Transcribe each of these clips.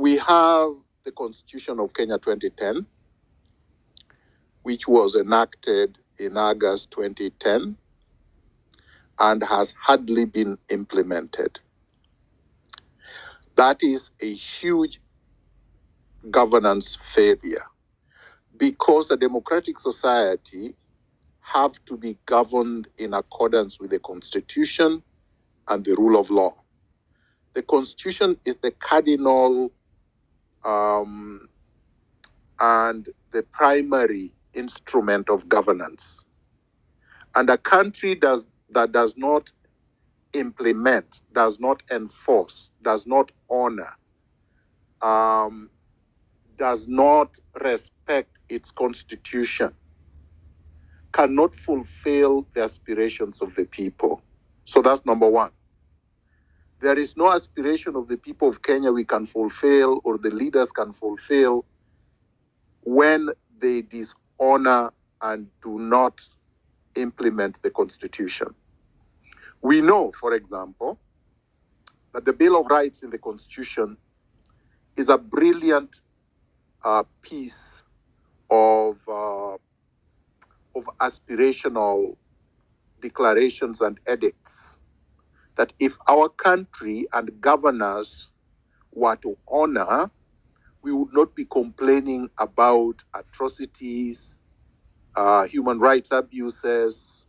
We have the Constitution of Kenya 2010, which was enacted in August 2010 and has hardly been implemented. That is a huge governance failure, because a democratic society have to be governed in accordance with the Constitution and the rule of law. The Constitution is the cardinal and the primary instrument of governance. And a country that does not implement, does not enforce, does not honor, does not respect its constitution, cannot fulfill the aspirations of the people. So that's number one. There is no aspiration of the people of Kenya we can fulfill, or the leaders can fulfill, when they dishonor and do not implement the constitution. We know, for example, that the Bill of Rights in the Constitution is a brilliant piece of aspirational declarations and edicts that if our country and governors were to honor, we would not be complaining about atrocities, human rights abuses,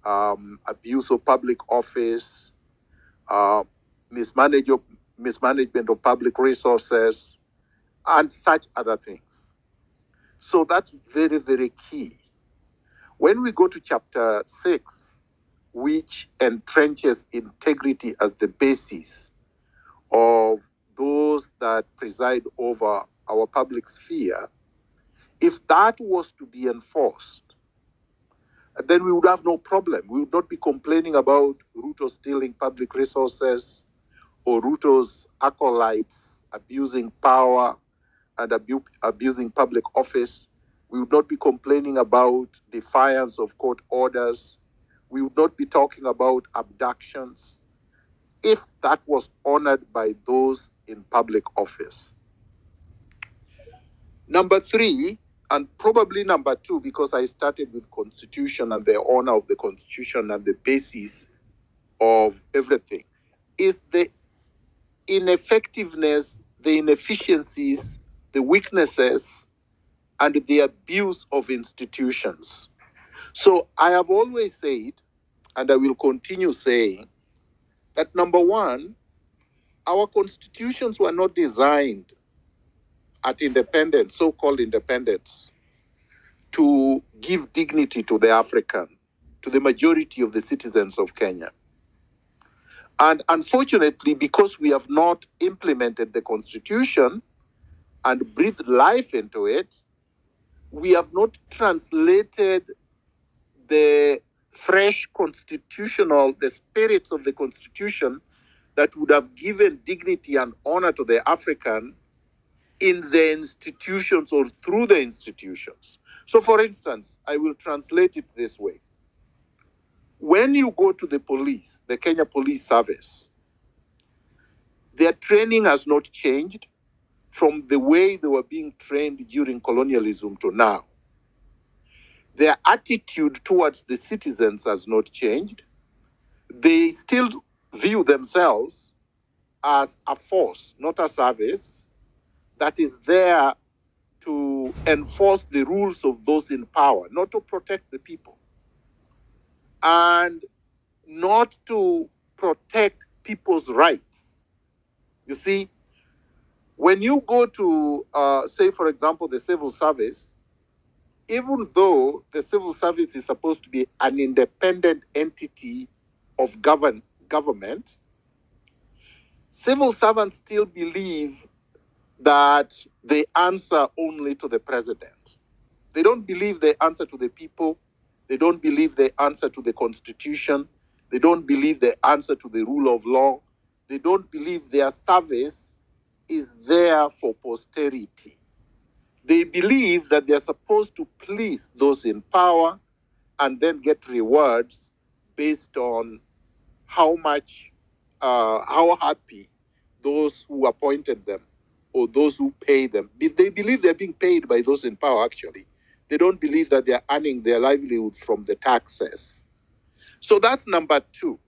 abuse of public office, mismanagement of public resources, and such other things. So that's very, very key. When we go to chapter 6, which entrenches integrity as the basis of those that preside over our public sphere, if that was to be enforced, then we would have no problem. We would not be complaining about Ruto stealing public resources or Ruto's acolytes abusing power and abusing public office. We would not be complaining about defiance of court orders. We would not be talking about abductions, if that was honored by those in public office. Number 3, and probably number 2, because I started with Constitution and the honor of the Constitution and the basis of everything, is the ineffectiveness, the inefficiencies, the weaknesses, and the abuse of institutions. So I have always said, and I will continue saying, that number 1, our constitutions were not designed at independence, so-called independence, to give dignity to the African, to the majority of the citizens of Kenya. And unfortunately, because we have not implemented the constitution and breathed life into it, we have not translated the fresh constitutional, the spirits of the constitution that would have given dignity and honor to the African in the institutions or through the institutions. So, for instance, I will translate it this way. When you go to the police, the Kenya Police Service, their training has not changed from the way they were being trained during colonialism to now. Their attitude towards the citizens has not changed. They still view themselves as a force, not a service, that is there to enforce the rules of those in power, not to protect the people, and not to protect people's rights. You see, when you go to, say, for example, the civil service, even though the civil service is supposed to be an independent entity of government, civil servants still believe that they answer only to the president. They don't believe they answer to the people. They don't believe they answer to the constitution. They don't believe they answer to the rule of law. They don't believe their service is there for posterity. They believe that they're supposed to please those in power and then get rewards based on how happy those who appointed them or those who pay them, they believe they're being paid by those in power, actually. They don't believe that they're earning their livelihood from the taxes. So that's number two.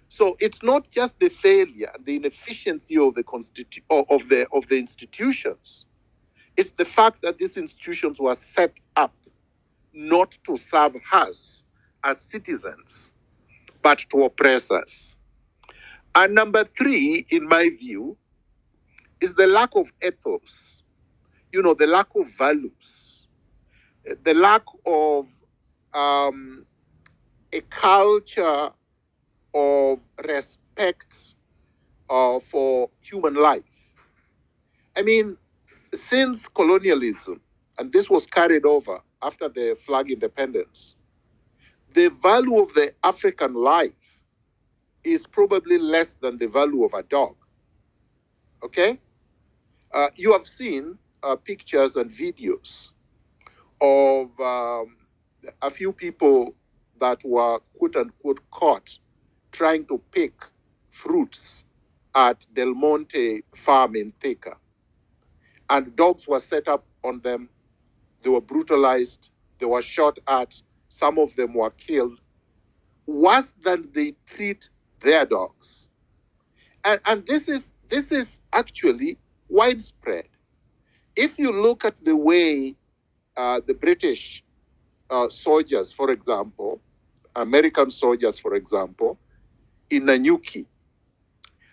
So it's not just the failure and the inefficiency of the of the institutions. It's the fact that these institutions were set up not to serve us as citizens, but to oppress us. And number three, in my view, is the lack of ethos, the lack of values, the lack of a culture of respect for human life. I mean, since colonialism, and this was carried over after the flag independence, the value of the African life is probably less than the value of a dog. Okay? You have seen pictures and videos of a few people that were quote unquote caught trying to pick fruits at Del Monte farm in Thika. And dogs were set up on them. They were brutalized. They were shot at. Some of them were killed. Worse than they treat their dogs. And this is actually widespread. If you look at the way the British soldiers, for example, American soldiers, for example, in Nanyuki,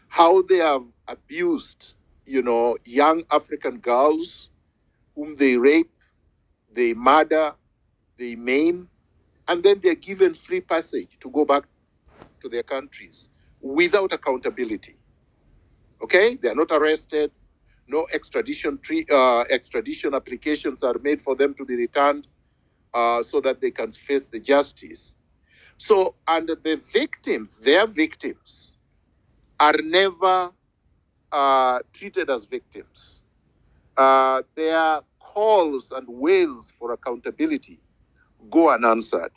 how they have abused, young African girls whom they rape, they murder, they maim, and then they're given free passage to go back to their countries without accountability. Okay? They are not arrested. No extradition applications are made for them to be returned so that they can face the justice. So, and the victims, their victims, are never treated as victims. Their calls and wails for accountability go unanswered.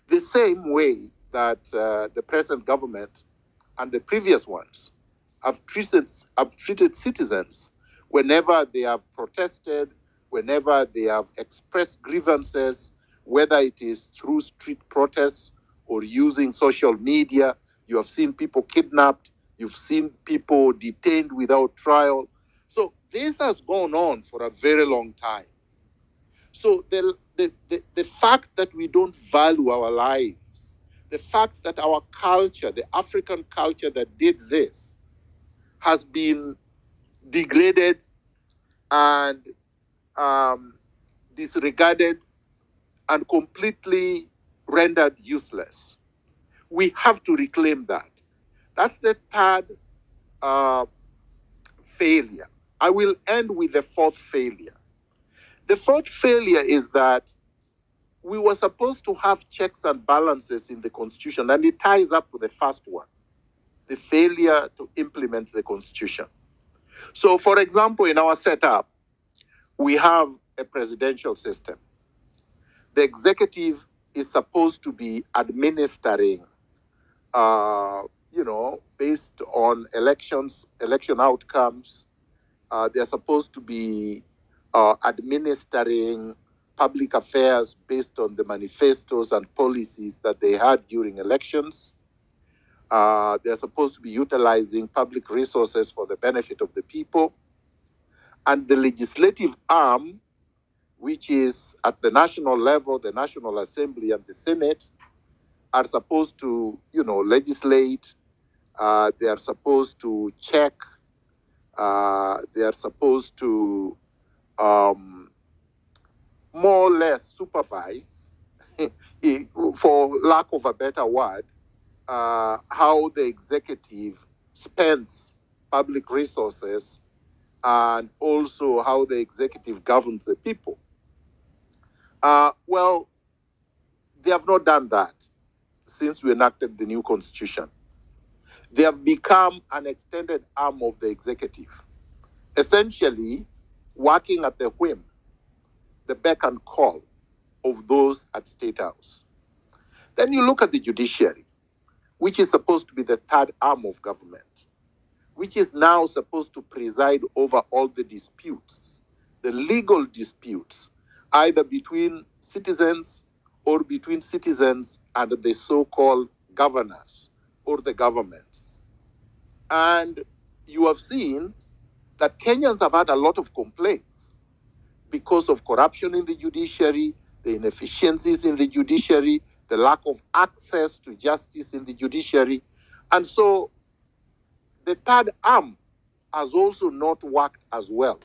The same way that the present government and the previous ones have treated citizens whenever they have protested, whenever they have expressed grievances, whether it is through street protests or using social media. You have seen people kidnapped, you've seen people detained without trial. So this has gone on for a very long time. So the fact that we don't value our lives, the fact that our culture, the African culture that did this, has been degraded and disregarded and completely rendered useless. We have to reclaim that. That's the third failure. I will end with the fourth failure. The fourth failure is that we were supposed to have checks and balances in the Constitution, and it ties up to the first one, the failure to implement the Constitution. So, for example, in our setup, we have a presidential system. The executive is supposed to be administering, based on election outcomes. They're supposed to be administering public affairs based on the manifestos and policies that they had during elections. They're supposed to be utilizing public resources for the benefit of the people. And the legislative arm, which is at the national level, the National Assembly and the Senate, are supposed to, legislate. They are supposed to check. They are supposed to more or less supervise, for lack of a better word, how the executive spends public resources and also how the executive governs the people. Well, they have not done that since we enacted the new constitution. They have become an extended arm of the executive, essentially working at the whim, the beck and call of those at State House. Then you look at the judiciary, which is supposed to be the third arm of government. which is now supposed to preside over all the disputes, the legal disputes, either between citizens or between citizens and the so-called governors or the governments. And you have seen that Kenyans have had a lot of complaints because of corruption in the judiciary, the inefficiencies in the judiciary, the lack of access to justice in the judiciary. And so the third arm has also not worked as well.